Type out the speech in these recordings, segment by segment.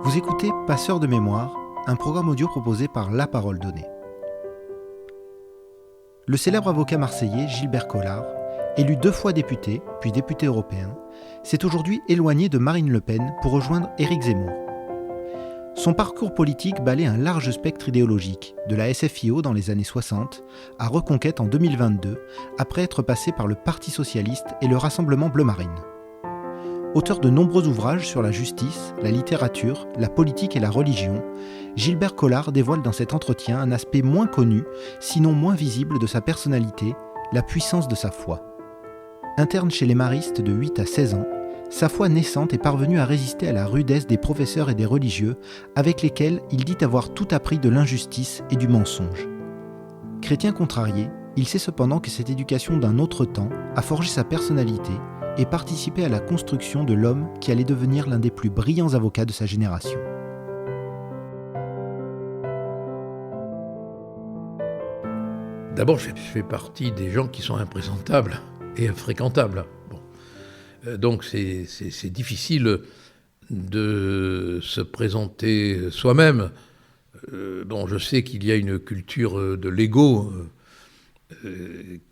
Vous écoutez Passeur de mémoire, un programme audio proposé par La Parole Donnée. Le célèbre avocat marseillais Gilbert Collard, élu 2 fois député, puis député européen, s'est aujourd'hui éloigné de Marine Le Pen pour rejoindre Éric Zemmour. Son parcours politique balaie un large spectre idéologique, de la SFIO dans les années 60 à Reconquête en 2022, après être passé par le Parti socialiste et le Rassemblement Bleu Marine. Auteur de nombreux ouvrages sur la justice, la littérature, la politique et la religion, Gilbert Collard dévoile dans cet entretien un aspect moins connu, sinon moins visible de sa personnalité, la puissance de sa foi. Interne chez les maristes de 8 à 16 ans, sa foi naissante est parvenue à résister à la rudesse des professeurs et des religieux avec lesquels il dit avoir tout appris de l'injustice et du mensonge. Chrétien contrarié, il sait cependant que cette éducation d'un autre temps a forgé sa personnalité et participé à la construction de l'homme qui allait devenir l'un des plus brillants avocats de sa génération. D'abord, je fais partie des gens qui sont imprésentables et infréquentables. Donc c'est difficile de se présenter soi-même. Je sais qu'il y a une culture de l'ego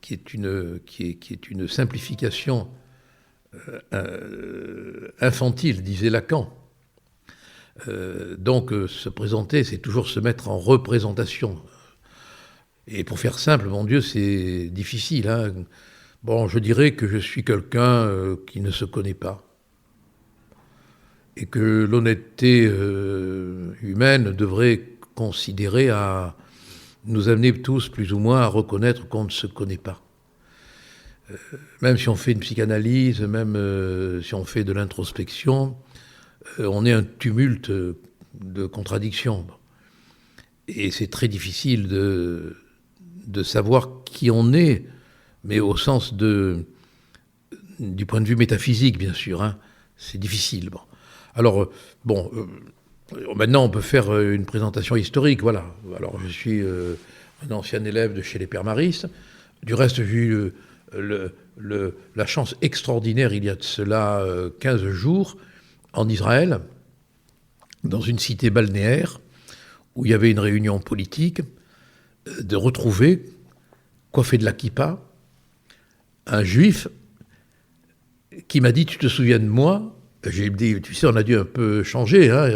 qui est une simplification infantile, disait Lacan. Donc se présenter, c'est toujours se mettre en représentation. Et pour faire simple, mon Dieu, c'est difficile, hein. Je dirais que je suis quelqu'un qui ne se connaît pas. Et que l'honnêteté humaine devrait considérer à nous amener tous plus ou moins à reconnaître qu'on ne se connaît pas. Même si on fait une psychanalyse, même si on fait de l'introspection, on est un tumulte de contradictions. Et c'est très difficile de savoir qui on est, mais au sens du point de vue métaphysique, bien sûr, hein. C'est difficile. Alors, maintenant, on peut faire une présentation historique, voilà. Alors, je suis un ancien élève de chez les Pères Maristes. Du reste, j'ai eu la chance extraordinaire, il y a de cela 15 jours, en Israël, dans une cité balnéaire, où il y avait une réunion politique, de retrouver, coiffé de la kippa, un juif qui m'a dit « Tu te souviens de moi ?» J'ai dit « Tu sais, on a dû un peu changer. Hein,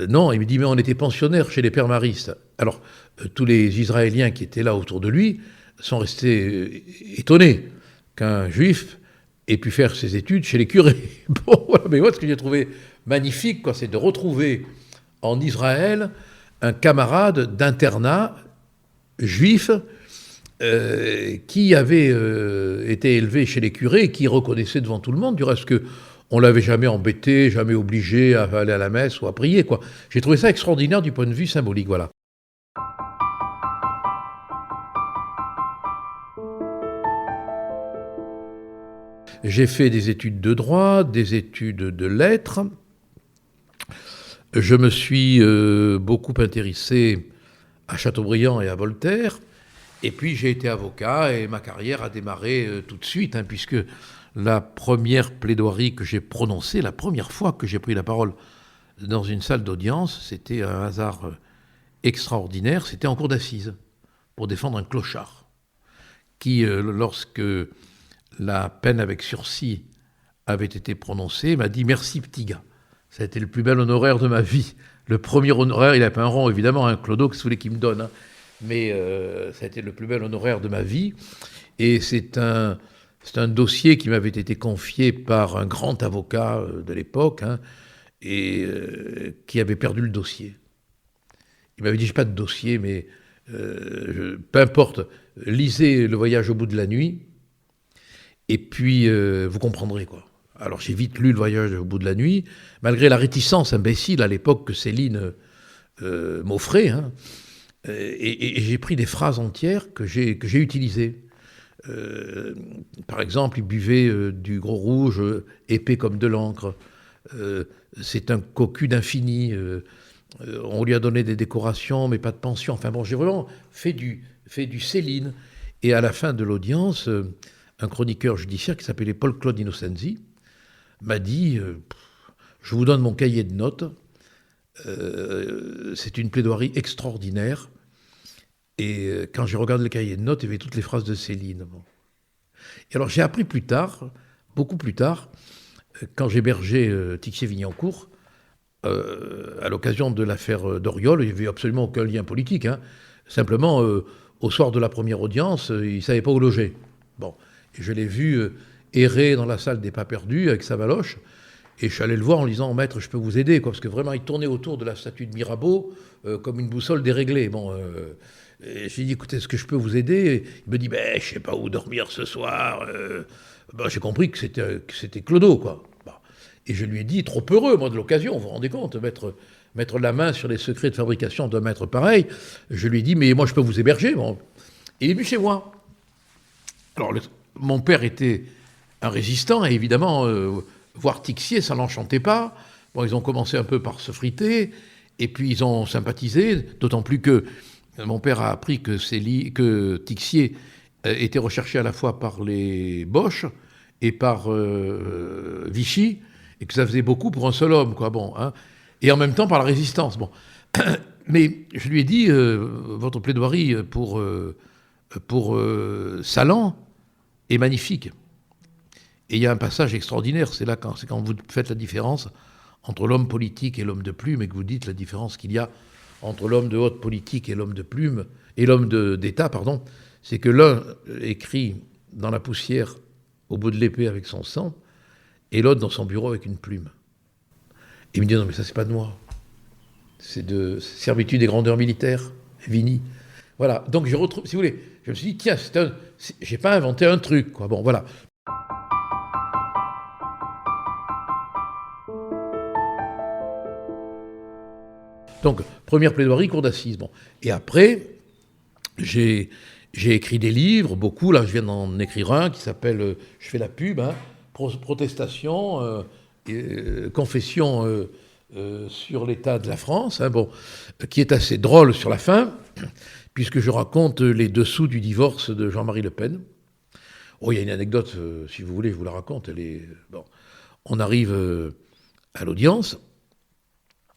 non, il me dit « Mais on était pensionnaires chez les Pères Maristes. » Alors, tous les Israéliens qui étaient là autour de lui sont restés étonnés qu'un juif ait pu faire ses études chez les curés. Mais moi, ce que j'ai trouvé magnifique, c'est de retrouver en Israël un camarade d'internat juif qui avait été élevé chez les curés et qui reconnaissait devant tout le monde, du reste qu'on ne l'avait jamais embêté, jamais obligé à aller à la messe ou à prier, quoi. J'ai trouvé ça extraordinaire du point de vue symbolique, voilà. J'ai fait des études de droit, des études de lettres. Je me suis beaucoup intéressé à Chateaubriand et à Voltaire. Et puis j'ai été avocat et ma carrière a démarré tout de suite, hein, puisque la première plaidoirie que j'ai prononcée, la première fois que j'ai pris la parole dans une salle d'audience, c'était un hasard extraordinaire, c'était en cour d'assises, pour défendre un clochard, qui, lorsque la peine avec sursis avait été prononcée, m'a dit « Merci petit gars ». Ça a été le plus bel honoraire de ma vie. Le premier honoraire, il n'a pas un rond, évidemment, un Clodo, que vous voulez qu'il me donne, hein. Mais ça a été le plus bel honoraire de ma vie. Et c'est un dossier qui m'avait été confié par un grand avocat de l'époque, hein, et qui avait perdu le dossier. Il m'avait dit, j'ai pas de dossier, mais peu importe, lisez Le Voyage au bout de la nuit, et puis vous comprendrez, quoi. Alors j'ai vite lu Le Voyage au bout de la nuit, malgré la réticence imbécile à l'époque que Céline m'offrait, hein. Et j'ai pris des phrases entières que j'ai utilisées. Par exemple, il buvait du gros rouge épais comme de l'encre. C'est un cocu d'infini. On lui a donné des décorations, mais pas de pension. Enfin bon, j'ai vraiment fait du Céline. Et à la fin de l'audience, un chroniqueur judiciaire qui s'appelait Paul-Claude Innocenzi m'a dit Je vous donne mon cahier de notes. C'est une plaidoirie extraordinaire. Et quand j'ai regardé le cahier de notes, il y avait toutes les phrases de Céline. Bon. Et alors j'ai appris plus tard, beaucoup plus tard, quand j'hébergeais Tixier-Vignancourt, à l'occasion de l'affaire Doriol, il n'y avait absolument aucun lien politique. Hein. Simplement, au soir de la première audience, il ne savait pas où loger. Bon. Et je l'ai vu errer dans la salle des pas perdus avec sa valoche. Et je suis allé le voir en lui disant « Maître, je peux vous aider ?» Parce que vraiment, il tournait autour de la statue de Mirabeau comme une boussole déréglée. Bon, j'ai dit « Écoutez, est-ce que je peux vous aider ?» Il me dit « Je ne sais pas où dormir ce soir. » J'ai compris que c'était Clodo, quoi. Bon. Et je lui ai dit, trop heureux, moi, de l'occasion, vous vous rendez compte, mettre la main sur les secrets de fabrication d'un maître pareil. Je lui ai dit « Mais moi, je peux vous héberger. » Bon. Et il est venu chez moi. Alors, mon père était un résistant, et évidemment... voir Tixier, ça l'enchantait pas. Bon, ils ont commencé un peu par se friter, et puis ils ont sympathisé, d'autant plus que mon père a appris que Tixier était recherché à la fois par les Boches et par Vichy, et que ça faisait beaucoup pour un seul homme, quoi. Bon, hein, et en même temps par la résistance. Bon. Mais je lui ai dit, votre plaidoirie pour Salan est magnifique. Et il y a un passage extraordinaire, c'est quand vous faites la différence entre l'homme politique et l'homme de plume, et que vous dites la différence qu'il y a entre l'homme de haute politique et l'homme de plume, et l'homme d'État, pardon, c'est que l'un écrit dans la poussière au bout de l'épée avec son sang, et l'autre dans son bureau avec une plume. Et il me dit, non mais ça c'est pas de moi, c'est de Servitude et grandeur militaire, Vigny. Voilà, donc je retrouve, si vous voulez, je me suis dit, tiens, j'ai pas inventé un truc, quoi. Bon, voilà. Donc, première plaidoirie, cour d'assises. Bon. Et après, j'ai écrit des livres, beaucoup. Là, je viens d'en écrire un qui s'appelle, je fais la pub, hein, Protestation, confession sur l'état de la France, hein, bon, qui est assez drôle sur la fin, puisque je raconte les dessous du divorce de Jean-Marie Le Pen. Oh, il y a une anecdote, si vous voulez, je vous la raconte. Bon. On arrive à l'audience.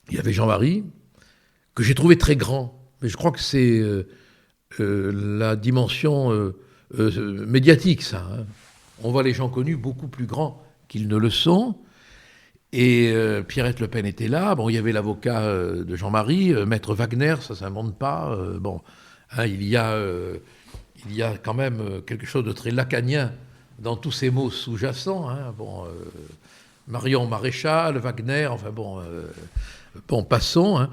Il y avait Jean-Marie, que j'ai trouvé très grand. Mais je crois que c'est la dimension médiatique, ça. Hein. On voit les gens connus beaucoup plus grands qu'ils ne le sont. Et Pierrette Le Pen était là. Bon, il y avait l'avocat de Jean-Marie, Maître Wagner, ça ne s'invente pas. Bon, hein, il y a quand même quelque chose de très lacanien dans tous ces mots sous-jacents. Hein. Bon, Marion Maréchal, Wagner, enfin bon, passons. Hein.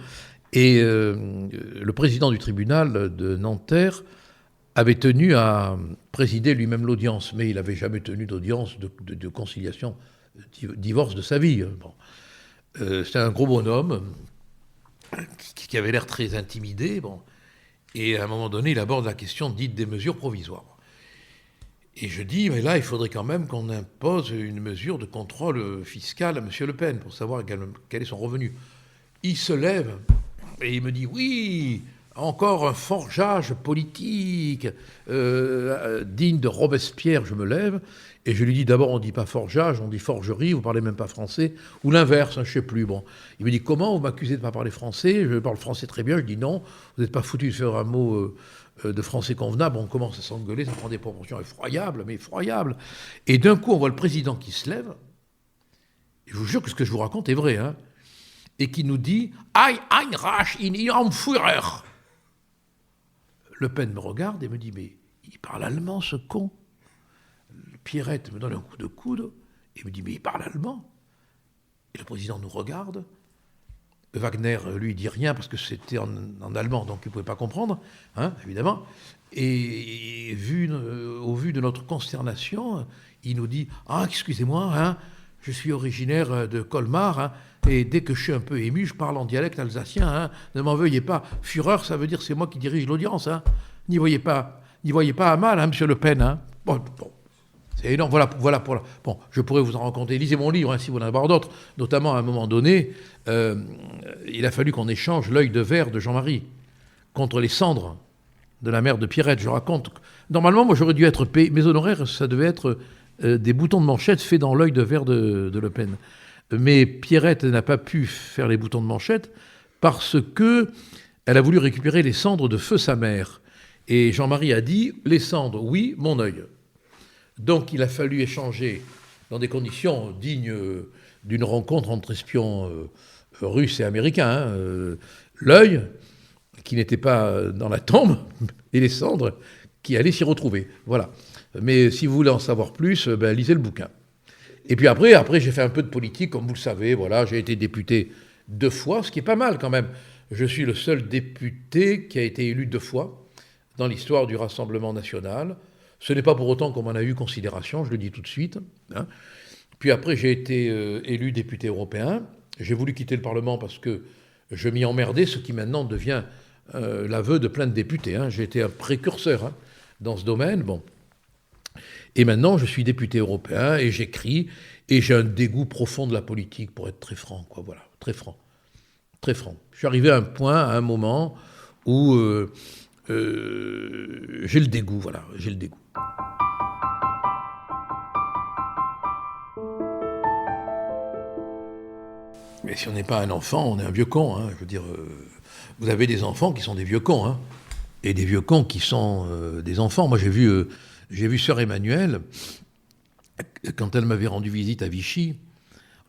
Et le président du tribunal de Nanterre avait tenu à présider lui-même l'audience, mais il n'avait jamais tenu d'audience de conciliation, divorce de sa vie. Bon. C'était un gros bonhomme qui avait l'air très intimidé. Bon. Et à un moment donné, il aborde la question dite des mesures provisoires. Et je dis, mais là, il faudrait quand même qu'on impose une mesure de contrôle fiscal à M. Le Pen pour savoir quel est son revenu. Il se lève et il me dit, oui, encore un forgeage politique digne de Robespierre. Je me lève et je lui dis, d'abord, on ne dit pas forgeage, on dit forgerie, vous ne parlez même pas français, ou l'inverse, hein, je ne sais plus. Bon. Il me dit, comment vous m'accusez de ne pas parler français? Je parle français très bien. Je dis, non, vous n'êtes pas foutu de faire un mot de français convenable. On commence à s'engueuler, ça prend des proportions effroyables, mais effroyables. Et d'un coup, on voit le président qui se lève, et je vous jure que ce que je vous raconte est vrai, hein, et qui nous dit « Ein Reich in Ihrem Führer ». Le Pen me regarde et me dit « Mais il parle allemand, ce con ». Pierrette me donne un coup de coude et me dit « Mais il parle allemand ». Et le président nous regarde. Wagner, lui, dit rien parce que c'était en allemand, donc il ne pouvait pas comprendre, hein, évidemment. Et au vu de notre consternation, il nous dit « Ah, excusez-moi, hein, je suis originaire de Colmar, hein, et dès que je suis un peu ému, je parle en dialecte alsacien. Hein, ne m'en veuillez pas. Führer, ça veut dire c'est moi qui dirige l'audience. Hein. N'y voyez pas à mal, hein, monsieur Le Pen. Hein. Bon. C'est énorme. Voilà pour la... Bon, je pourrais vous en raconter. Lisez mon livre, hein, si vous en avez d'autres. Notamment, à un moment donné, il a fallu qu'on échange l'œil de verre de Jean-Marie contre les cendres de la mère de Pierrette. Je raconte... Normalement, moi, j'aurais dû être payé. Mes honoraires, ça devait être des boutons de manchette faits dans l'œil de verre de Le Pen. Mais Pierrette n'a pas pu faire les boutons de manchette parce que elle a voulu récupérer les cendres de feu sa mère. Et Jean-Marie a dit « les cendres, oui, mon œil ». Donc il a fallu échanger dans des conditions dignes d'une rencontre entre espions russes et américains. L'œil, qui n'était pas dans la tombe, et les cendres qui allaient s'y retrouver. Voilà. Mais si vous voulez en savoir plus, lisez le bouquin. Et puis après, j'ai fait un peu de politique, comme vous le savez. Voilà, j'ai été député 2 fois, ce qui est pas mal quand même. Je suis le seul député qui a été élu 2 fois dans l'histoire du Rassemblement national. Ce n'est pas pour autant qu'on m'en a eu considération, je le dis tout de suite. Hein. Puis après, j'ai été élu député européen. J'ai voulu quitter le Parlement parce que je m'y emmerdais, ce qui maintenant devient l'aveu de plein de députés. Hein. J'ai été un précurseur dans ce domaine. Bon. Et maintenant, je suis député européen et j'écris. Et j'ai un dégoût profond de la politique, pour être très franc. Quoi. Voilà, très franc. Très franc. Je suis arrivé à un point, à un moment, où j'ai le dégoût. Voilà, j'ai le dégoût. Mais si on n'est pas un enfant, on est un vieux con. Hein. Je veux dire, vous avez des enfants qui sont des vieux cons, hein, et des vieux cons qui sont des enfants. Moi, j'ai vu sœur Emmanuelle, quand elle m'avait rendu visite à Vichy.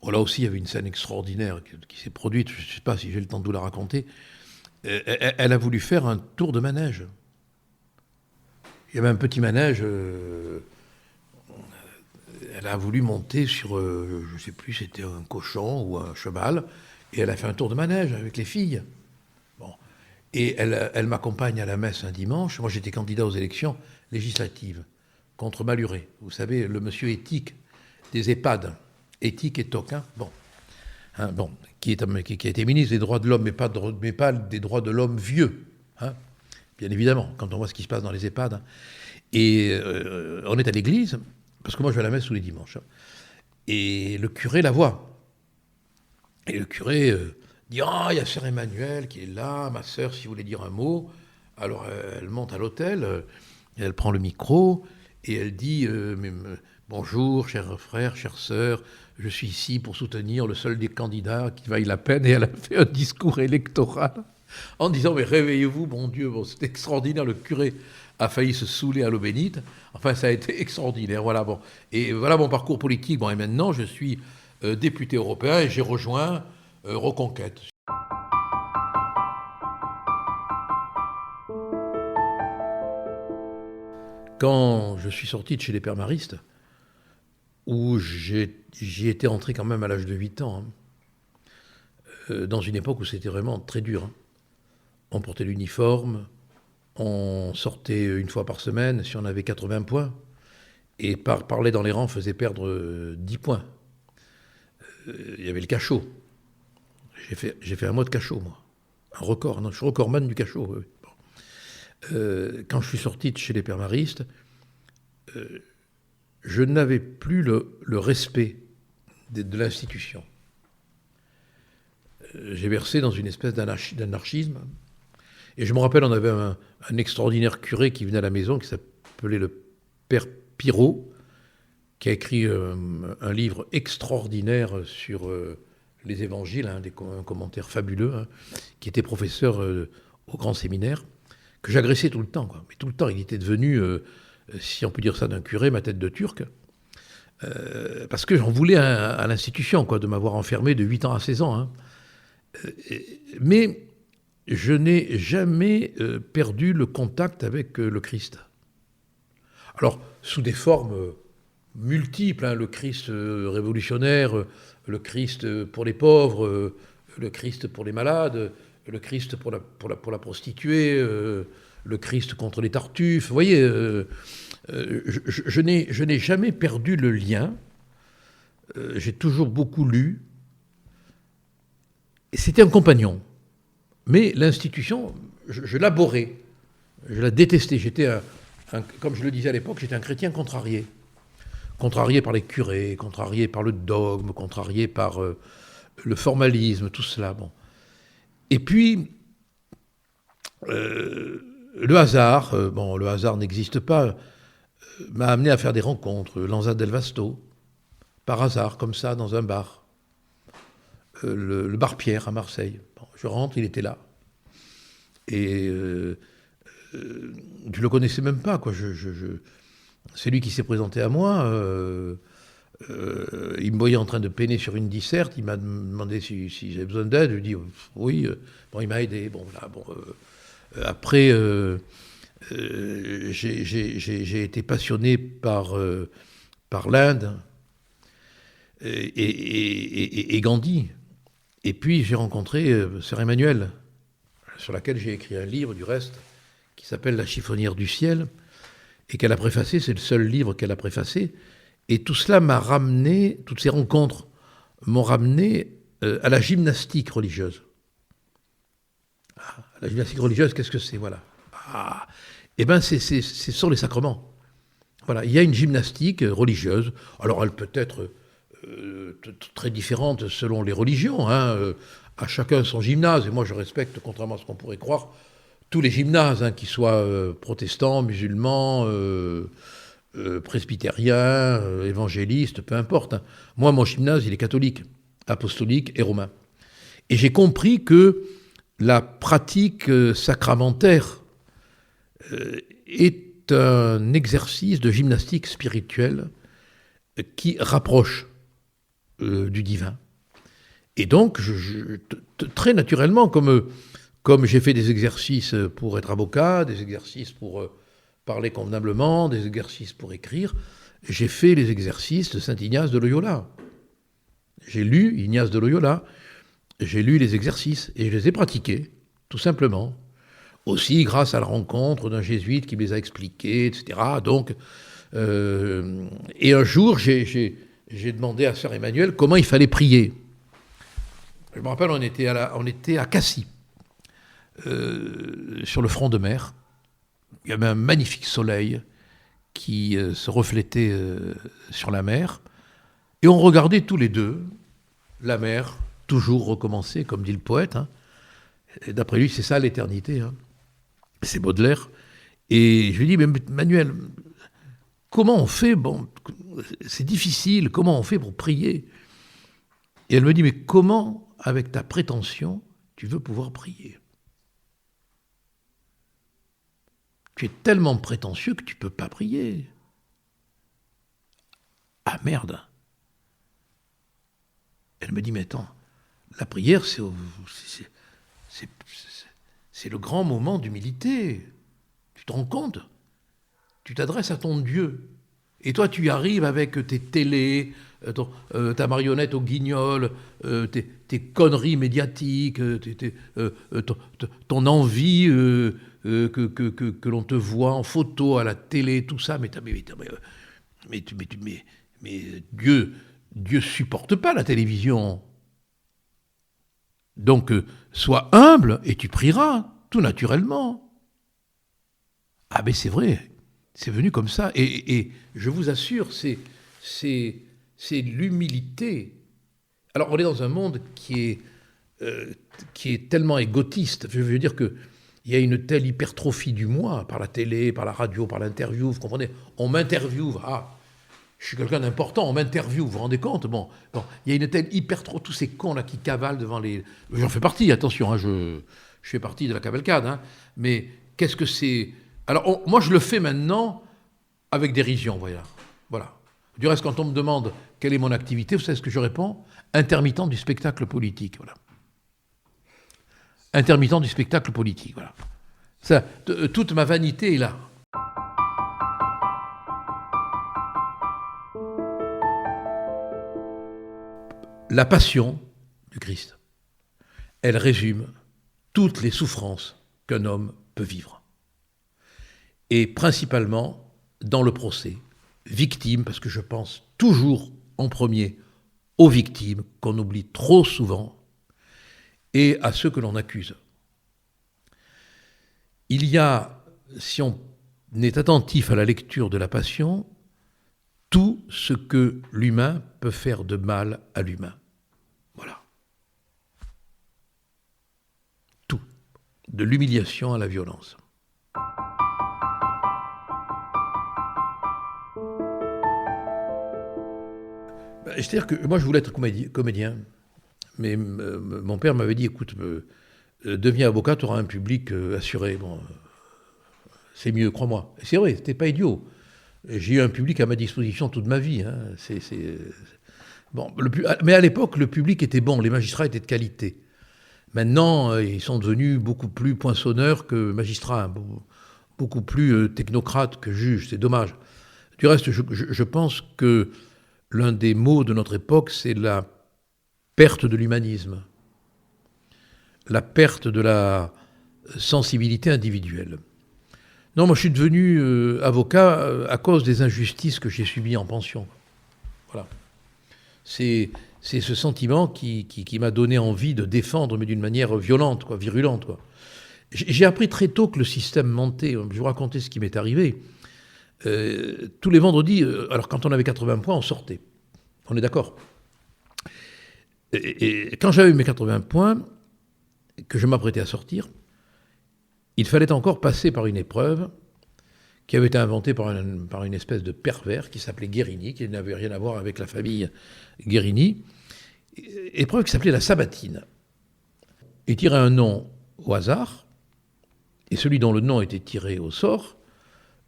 Oh, là aussi, il y avait une scène extraordinaire qui s'est produite. Je ne sais pas si j'ai le temps de vous la raconter. Elle a voulu faire un tour de manège. Il y avait un petit manège. Elle a voulu monter sur, je ne sais plus, c'était un cochon ou un cheval, et elle a fait un tour de manège avec les filles. Bon. Et elle m'accompagne à la messe un dimanche. Moi, j'étais candidat aux élections législatives contre Malhuret. Vous savez, le monsieur éthique des EHPAD, éthique et toquin, bon. Hein, bon, qui a été ministre des droits de l'homme, mais pas des droits de l'homme vieux. Hein, bien évidemment, quand on voit ce qui se passe dans les EHPAD. Hein. Et on est à l'église, parce que moi je vais à la messe tous les dimanches. Hein, et le curé la voit. Et le curé dit « Ah, il y a sœur Emmanuelle qui est là, ma sœur, si vous voulez dire un mot. » Alors elle monte à l'autel, elle prend le micro, et elle dit « Bonjour, chers frères, chères sœurs, je suis ici pour soutenir le seul des candidats qui vaille la peine. » Et elle a fait un discours électoral en disant « Mais réveillez-vous, mon Dieu, bon, c'est extraordinaire, le curé a failli se saouler à l'eau bénite. » Enfin, ça a été extraordinaire. Voilà, bon. Et voilà mon parcours politique. Bon, et maintenant, je suis député européen et j'ai rejoint Reconquête. Quand je suis sorti de chez les Pères Maristes, où j'y étais entré quand même à l'âge de 8 ans, hein, dans une époque où c'était vraiment très dur. Hein. On portait l'uniforme, on sortait une fois par semaine si on avait 80 points, et parler dans les rangs faisait perdre 10 points. Il y avait le cachot. J'ai fait un mois de cachot, moi. Un record, non, je suis recordman du cachot. Oui. Bon. Quand je suis sorti de chez les Pères Maristes, je n'avais plus le respect de l'institution. J'ai versé dans une espèce d'anarchisme. Et je me rappelle, on avait un extraordinaire curé qui venait à la maison, qui s'appelait le Père Pirot, qui a écrit un livre extraordinaire sur les évangiles, hein, un commentaire fabuleux, hein, qui était professeur au grand séminaire, que j'agressais tout le temps. Quoi. Mais tout le temps, il était devenu, si on peut dire ça d'un curé, ma tête de turc, parce que j'en voulais à l'institution, quoi, de m'avoir enfermé de 8 ans à 16 ans. Hein. Mais je n'ai jamais perdu le contact avec le Christ. Alors, sous des formes multiples, hein, le Christ révolutionnaire, le Christ pour les pauvres, le Christ pour les malades, le Christ pour la prostituée, le Christ contre les tartuffes. Vous voyez, je n'ai jamais perdu le lien. J'ai toujours beaucoup lu. Et c'était un compagnon. Mais l'institution, je l'abhorrais. Je la détestais. J'étais comme je le disais à l'époque, j'étais un chrétien contrarié. Contrarié par les curés, contrarié par le dogme, contrarié par le formalisme, tout cela. Bon. Et puis, le hasard, le hasard n'existe pas, m'a amené à faire des rencontres. Lanza del Vasto, par hasard, comme ça, dans un bar. le bar Pierre à Marseille. Bon, je rentre, il était là. Et je le connaissais même pas, quoi. C'est lui qui s'est présenté à moi. Il me voyait en train de peiner sur une disserte. Il m'a demandé si j'avais besoin d'aide. Je lui ai dit oui. Bon, il m'a aidé. Bon, voilà. Bon, après, j'ai été passionné par l'Inde et Gandhi. Et puis j'ai rencontré Sœur Emmanuelle, sur laquelle j'ai écrit un livre, du reste, qui s'appelle La chiffonnière du ciel, et qu'elle a préfacé. C'est le seul livre qu'elle a préfacé. Et tout cela m'a ramené, toutes ces rencontres m'ont ramené à la gymnastique religieuse. La gymnastique religieuse, qu'est-ce que c'est? Voilà. Eh bien, c'est sur les sacrements. Voilà, il y a une gymnastique religieuse. Alors, elle peut être très différente selon les religions. À chacun son gymnase. Et moi, je respecte, contrairement à ce qu'on pourrait croire, tous les gymnases, qu'ils soient protestants, musulmans, presbytériens, évangélistes, peu importe. Moi, mon gymnase, il est catholique, apostolique et romain. Et j'ai compris que la pratique sacramentaire est un exercice de gymnastique spirituelle qui rapproche du divin. Et donc, très naturellement, comme j'ai fait des exercices pour être avocat, des exercices pour parler convenablement, des exercices pour écrire, j'ai fait les exercices de saint Ignace de Loyola. J'ai lu Ignace de Loyola, j'ai lu les exercices et je les ai pratiqués, tout simplement. Aussi grâce à la rencontre d'un jésuite qui me les a expliqués, etc. Donc, et un jour, j'ai demandé à Sœur Emmanuelle comment il fallait prier. Je me rappelle, on était à Cassis, sur le front de mer. Il y avait un magnifique soleil qui se reflétait sur la mer. Et on regardait tous les deux la mer toujours recommencer, comme dit le poète. Et d'après lui, c'est ça l'éternité. C'est Baudelaire. Et je lui dis, mais Manuel, comment on fait? Bon, c'est difficile, comment on fait pour prier? Et elle me dit, mais comment, avec ta prétention, tu veux pouvoir prier? Tu es tellement prétentieux que tu ne peux pas prier. Ah merde! Elle me dit, mais attends, la prière, c'est le grand moment d'humilité. Tu te rends compte? Tu t'adresses à ton Dieu. Et toi, tu y arrives avec tes télés, ta marionnette au guignol, tes conneries médiatiques, ton envie que l'on te voit en photo à la télé, tout ça. Mais Dieu supporte pas la télévision. Donc, sois humble et tu prieras, tout naturellement. Ah ben c'est vrai, c'est venu comme ça. Et je vous assure, c'est l'humilité. Alors, on est dans un monde qui est tellement égotiste. Je veux dire qu'il y a une telle hypertrophie du moi, par la télé, par la radio, par l'interview, vous comprenez? On m'interviewe, je suis quelqu'un d'important, on m'interviewe, vous vous rendez compte? Bon, il y a une telle hypertrophie, tous ces cons là qui cavalent devant les... J'en fais partie, attention, je fais partie de la cavalcade, mais qu'est-ce que c'est... Alors, moi, je le fais maintenant avec dérision, voilà. Du reste, quand on me demande quelle est mon activité, vous savez ce que je réponds? Intermittent du spectacle politique, voilà. Intermittent du spectacle politique, voilà. Ça, toute ma vanité est là. La passion du Christ, elle résume toutes les souffrances qu'un homme peut vivre. Et principalement dans le procès, victime, parce que je pense toujours en premier aux victimes qu'on oublie trop souvent, et à ceux que l'on accuse. Il y a, si on est attentif à la lecture de la Passion, tout ce que l'humain peut faire de mal à l'humain. Voilà. Tout. De l'humiliation à la violence. C'est-à-dire que moi, je voulais être comédien, mais mon père m'avait dit, écoute, deviens avocat, tu auras un public assuré. Bon, c'est mieux, crois-moi. Et c'est vrai, c'était pas idiot. J'ai eu un public à ma disposition toute ma vie. Hein. Bon, mais à l'époque, le public était bon, les magistrats étaient de qualité. Maintenant, ils sont devenus beaucoup plus poinçonneurs que magistrats, hein, beaucoup plus technocrates que juges. C'est dommage. Du reste, je pense que l'un des maux de notre époque, c'est la perte de l'humanisme, la perte de la sensibilité individuelle. Non, moi je suis devenu avocat à cause des injustices que j'ai subies en pension. Voilà. C'est ce sentiment qui m'a donné envie de défendre, mais d'une manière violente, quoi, virulente. Quoi. J'ai appris très tôt que le système mentait. Je vais vous raconter ce qui m'est arrivé. Tous les vendredis, alors quand on avait 80 points, on sortait. On est d'accord. Et quand j'avais mes 80 points, que je m'apprêtais à sortir, il fallait encore passer par une épreuve qui avait été inventée par une espèce de pervers qui s'appelait Guérini, qui n'avait rien à voir avec la famille Guérini. Épreuve qui s'appelait la sabatine. Il tirait un nom au hasard, et celui dont le nom était tiré au sort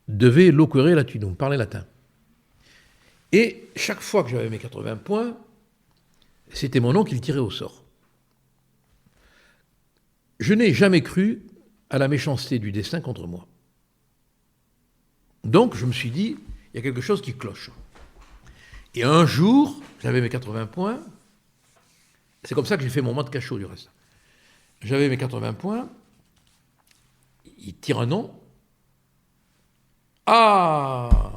devait loquere latinum, parler latin. Et chaque fois que j'avais mes 80 points, c'était mon nom qu'il tirait au sort. Je n'ai jamais cru à la méchanceté du destin contre moi. Donc je me suis dit, il y a quelque chose qui cloche. Et un jour, j'avais mes 80 points, c'est comme ça que j'ai fait mon mois de cachot du reste. J'avais mes 80 points, il tire un nom. Ah,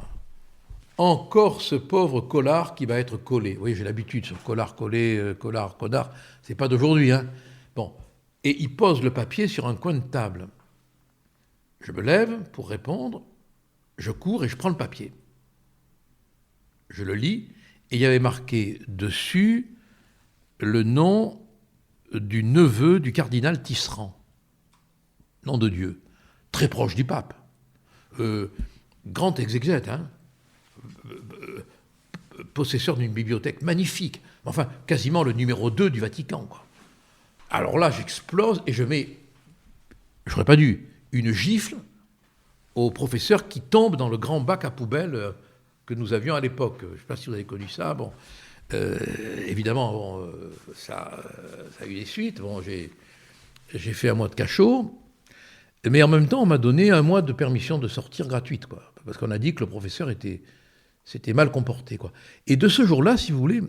encore ce pauvre collard qui va être collé. Oui, j'ai l'habitude, ce collard collé, collard, connard, c'est pas d'aujourd'hui, hein. Bon, et il pose le papier sur un coin de table. Je me lève pour répondre, je cours et je prends le papier. Je le lis, et il y avait marqué dessus le nom du neveu du cardinal Tisserand. Nom de Dieu. Très proche du pape. Grand exégète, hein. Possesseur d'une bibliothèque magnifique. Enfin, quasiment le numéro 2 du Vatican, quoi. Alors là, j'explose et je mets, j'aurais pas dû, une gifle au professeur qui tombe dans le grand bac à poubelle que nous avions à l'époque. Je ne sais pas si vous avez connu ça. Bon, évidemment, bon, ça a eu des suites. Bon, j'ai fait un mois de cachot, mais en même temps, on m'a donné un mois de permission de sortir gratuite, quoi, parce qu'on a dit que le professeur s'était mal comporté, quoi. Et de ce jour-là, si vous voulez,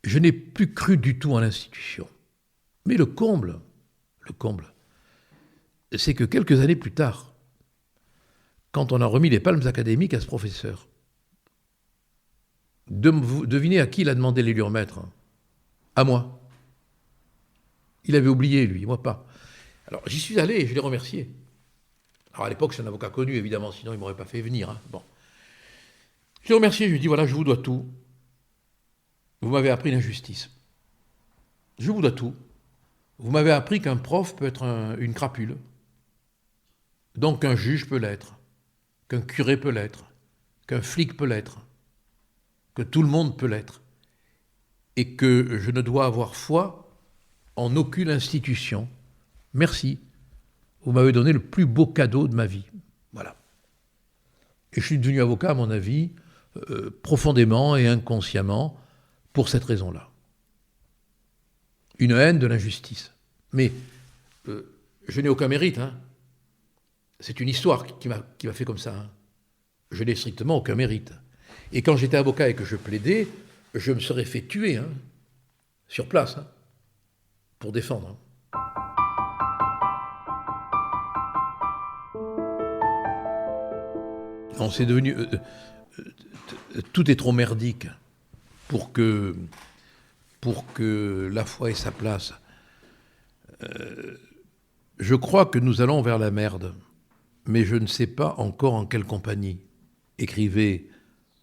je n'ai plus cru du tout en l'institution. Mais le comble, c'est que quelques années plus tard, quand on a remis les palmes académiques à ce professeur, devinez à qui il a demandé l'éluremètre? À moi. Il avait oublié, lui, moi pas. Alors j'y suis allé et je l'ai remercié. Alors à l'époque, c'est un avocat connu, évidemment, sinon il ne m'aurait pas fait venir. Hein. Bon. Je l'ai remercié, je lui ai dit, voilà, je vous dois tout. Vous m'avez appris l'injustice. Je vous dois tout. Vous m'avez appris qu'un prof peut être une crapule. Donc qu'un juge peut l'être. Qu'un curé peut l'être. Qu'un flic peut l'être. Que tout le monde peut l'être. Et que je ne dois avoir foi en aucune institution. Merci. Vous m'avez donné le plus beau cadeau de ma vie. Voilà. Et je suis devenu avocat, à mon avis, profondément et inconsciemment, pour cette raison-là. Une haine de l'injustice. Mais je n'ai aucun mérite. Hein. C'est une histoire qui m'a fait comme ça. Hein. Je n'ai strictement aucun mérite. Et quand j'étais avocat et que je plaidais, je me serais fait tuer, hein, sur place, hein, pour défendre. Hein. Non, c'est devenu... tout est trop merdique pour que la foi ait sa place. Je crois que nous allons vers la merde, mais je ne sais pas encore en quelle compagnie, écrivait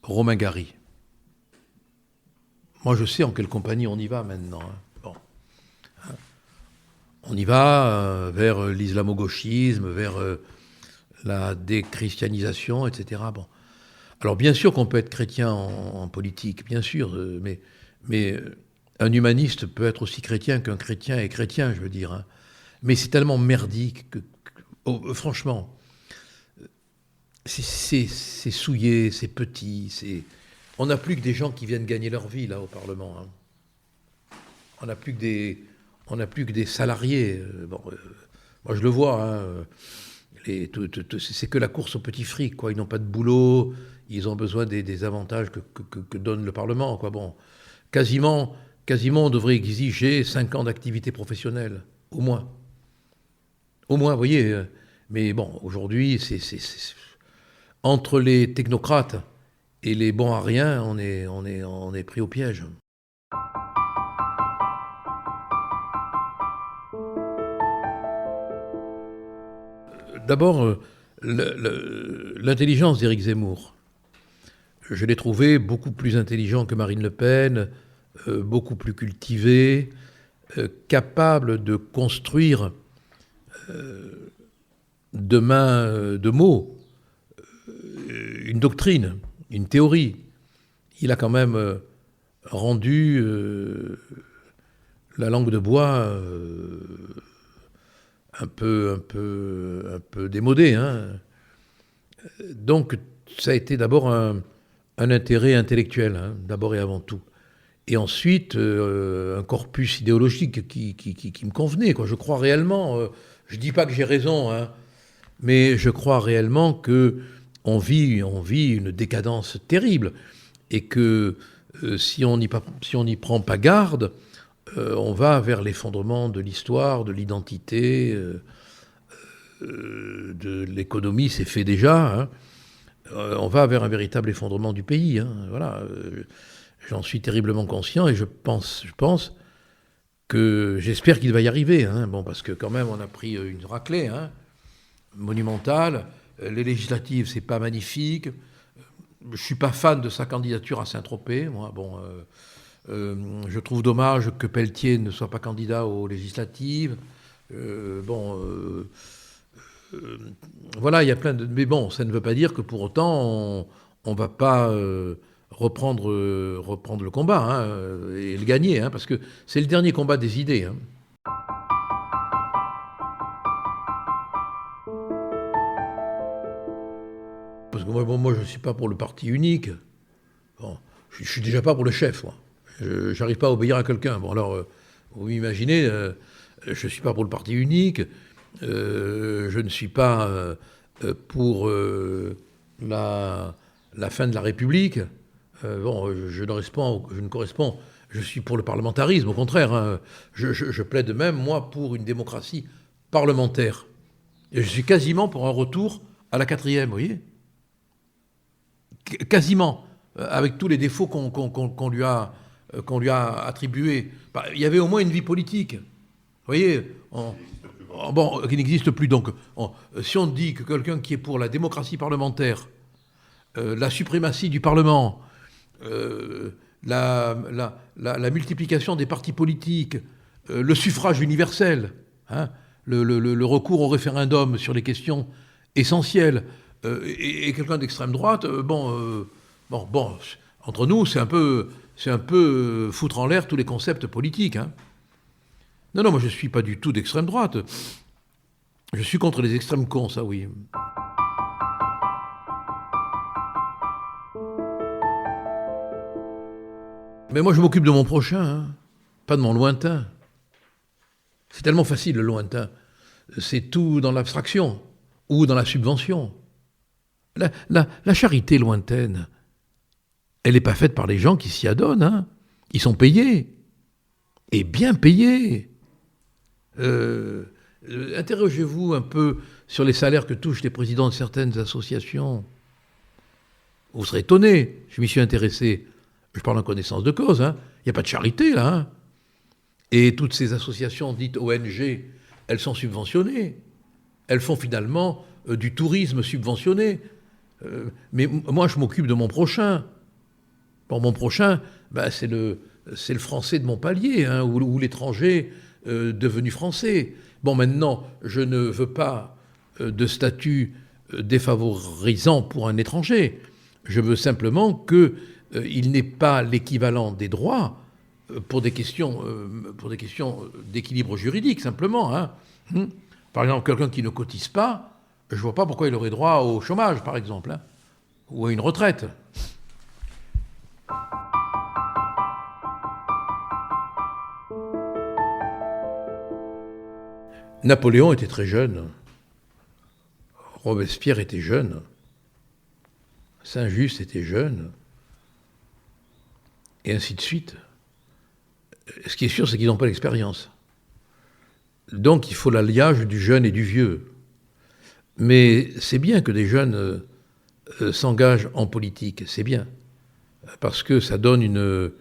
Romain Gary. Moi, je sais en quelle compagnie on y va maintenant. Hein. Bon. Hein. On y va vers l'islamo-gauchisme, vers la déchristianisation, etc. Bon. Alors, bien sûr qu'on peut être chrétien en politique, bien sûr, mais un humaniste peut être aussi chrétien qu'un chrétien est chrétien, je veux dire. Hein. Mais c'est tellement merdique que franchement, c'est souillé, c'est petit. On n'a plus que des gens qui viennent gagner leur vie, là, au Parlement. Hein. On n'a plus que des salariés. Moi, je le vois. Hein. C'est que la course au petit fric, quoi. Ils n'ont pas de boulot. Ils ont besoin des avantages que donne le Parlement, quoi. Bon, quasiment, on devrait exiger 5 ans d'activité professionnelle, au moins. Au moins, vous voyez. Mais bon, aujourd'hui, entre les technocrates et les bons à rien, on est pris au piège. D'abord, l'intelligence d'Éric Zemmour. Je l'ai trouvé beaucoup plus intelligent que Marine Le Pen, beaucoup plus cultivé, capable de construire de main de mots une doctrine, une théorie. Il a quand même rendu la langue de bois un peu démodée. Hein. Donc, ça a été d'abord un intérêt intellectuel, hein, d'abord et avant tout. Et ensuite, un corpus idéologique qui me convenait, quoi. Je crois réellement, je ne dis pas que j'ai raison, hein, mais je crois réellement qu'on vit une décadence terrible et que si on n'y prend pas garde, on va vers l'effondrement de l'histoire, de l'identité, de l'économie, c'est fait déjà. Hein. On va vers un véritable effondrement du pays. Hein. Voilà. J'en suis terriblement conscient et je pense que j'espère qu'il va y arriver. Hein. Bon, parce que quand même, on a pris une raclée monumentale. Les législatives, c'est pas magnifique. Je suis pas fan de sa candidature à Saint-Tropez. Moi, bon, je trouve dommage que Pelletier ne soit pas candidat aux législatives. Voilà, il y a plein de... Mais bon, ça ne veut pas dire que pour autant, on va pas reprendre le combat hein, et le gagner, hein, parce que c'est le dernier combat des idées. Hein. Parce que moi je ne suis pas pour le parti unique. Bon, je ne suis déjà pas pour le chef, moi. Je n'arrive pas à obéir à quelqu'un. Bon, alors, vous imaginez, je ne suis pas pour le parti unique. Je ne suis pas pour la fin de la République. Je ne corresponds. Je suis pour le parlementarisme, au contraire. Hein. Je plaide même, moi, pour une démocratie parlementaire. Et je suis quasiment pour un retour à la 4e, vous voyez ? Quasiment, avec tous les défauts qu'on lui a attribués. Il y avait au moins une vie politique. Vous voyez, qui n'existe plus. Donc, si on dit que quelqu'un qui est pour la démocratie parlementaire, la suprématie du Parlement, la multiplication des partis politiques, le suffrage universel, hein, le recours au référendum sur les questions essentielles, et quelqu'un d'extrême droite, entre nous, c'est un peu foutre en l'air tous les concepts politiques. Hein. Non, moi je ne suis pas du tout d'extrême droite. Je suis contre les extrêmes cons, ça oui. Mais moi je m'occupe de mon prochain, hein, pas de mon lointain. C'est tellement facile le lointain. C'est tout dans l'abstraction ou dans la subvention. La charité lointaine, elle n'est pas faite par les gens qui s'y adonnent. Hein. Ils sont payés. Et bien payés. Interrogez-vous un peu sur les salaires que touchent les présidents de certaines associations. Vous serez étonnés. Je m'y suis intéressé. Je parle en connaissance de cause. Hein. Il n'y a pas de charité, là. Hein. Et toutes ces associations dites ONG, elles sont subventionnées. Elles font finalement du tourisme subventionné. Mais moi, je m'occupe de mon prochain. Bon, mon prochain, c'est le Français de Montpellier, hein, ou l'étranger devenu Français. Bon, maintenant, je ne veux pas de statut défavorisant pour un étranger. Je veux simplement qu'il n'ait pas l'équivalent des droits pour des questions d'équilibre juridique, simplement. Hein. Par exemple, quelqu'un qui ne cotise pas, je ne vois pas pourquoi il aurait droit au chômage, par exemple, hein, ou à une retraite. Napoléon était très jeune, Robespierre était jeune, Saint-Just était jeune, et ainsi de suite. Ce qui est sûr, c'est qu'ils n'ont pas l'expérience. Donc il faut l'alliage du jeune et du vieux. Mais c'est bien que des jeunes s'engagent en politique, c'est bien, parce que ça donne une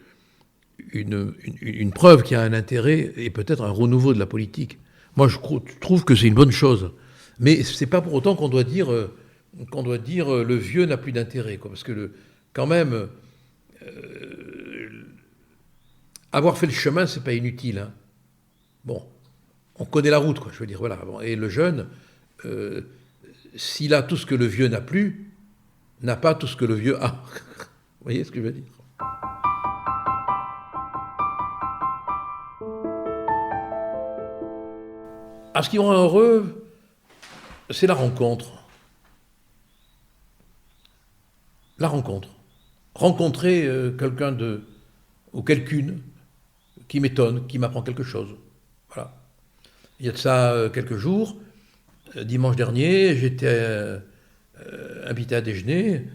preuve qu'il y a un intérêt et peut-être un renouveau de la politique. Moi, je trouve que c'est une bonne chose. Mais c'est pas pour autant qu'on doit dire le vieux n'a plus d'intérêt, quoi. Parce que quand même, avoir fait le chemin, c'est pas inutile. Hein. Bon, on connaît la route, quoi. Je veux dire, voilà. Bon, et le jeune, s'il a tout ce que le vieux n'a plus, n'a pas tout ce que le vieux a. Vous voyez ce que je veux dire? Ce qui rend heureux, c'est la rencontre. La rencontre. Rencontrer quelqu'un ou quelqu'une qui m'étonne, qui m'apprend quelque chose. Voilà. Il y a de ça quelques jours, dimanche dernier, j'étais invité à déjeuner.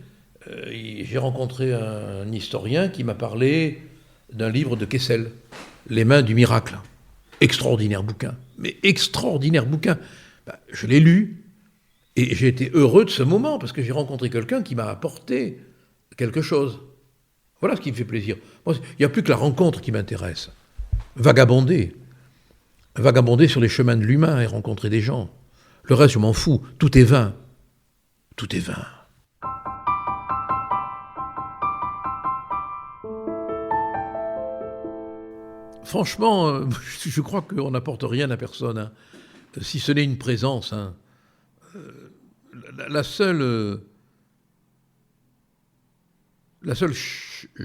J'ai rencontré un historien qui m'a parlé d'un livre de Kessel, Les mains du miracle. Extraordinaire bouquin, mais extraordinaire bouquin. Je l'ai lu et j'ai été heureux de ce moment parce que j'ai rencontré quelqu'un qui m'a apporté quelque chose. Voilà ce qui me fait plaisir. Moi, il n'y a plus que la rencontre qui m'intéresse. Vagabonder sur les chemins de l'humain et rencontrer des gens. Le reste, je m'en fous. Tout est vain. Tout est vain. Franchement, je crois qu'on n'apporte rien à personne, hein, si ce n'est une présence. Hein. La seule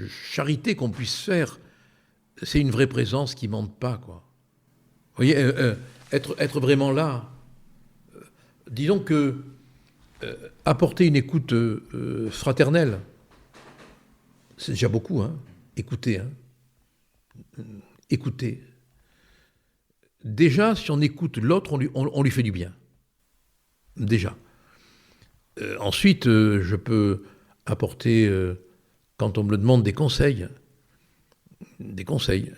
charité qu'on puisse faire, c'est une vraie présence qui ne mente pas, quoi. Vous voyez, être vraiment là. Disons que apporter une écoute fraternelle, c'est déjà beaucoup, hein. Écouter, hein. Écouter. Déjà, si on écoute l'autre, on lui fait du bien. Déjà. Ensuite, je peux apporter, quand on me le demande, des conseils. Des conseils.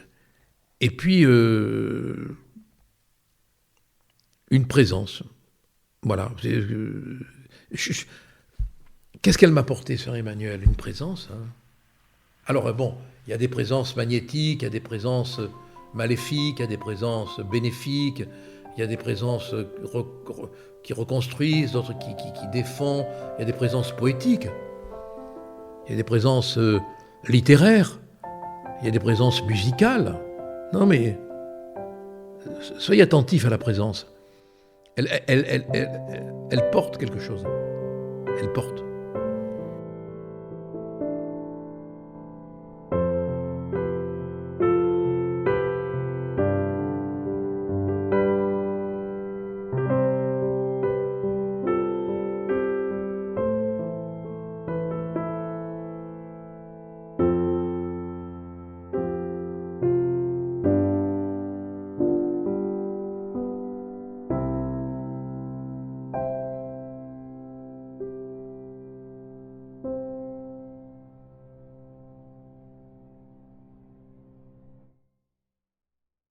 Et puis, une présence. Voilà. Qu'est-ce qu'elle m'a apporté, sœur Emmanuelle? Une présence, hein. Alors, bon, il y a des présences magnétiques, il y a des présences maléfiques, il y a des présences bénéfiques, il y a des présences qui reconstruisent, d'autres qui défont, il y a des présences poétiques, il y a des présences littéraires, il y a des présences musicales. Non mais, soyez attentifs à la présence. Elle porte quelque chose. Elle porte.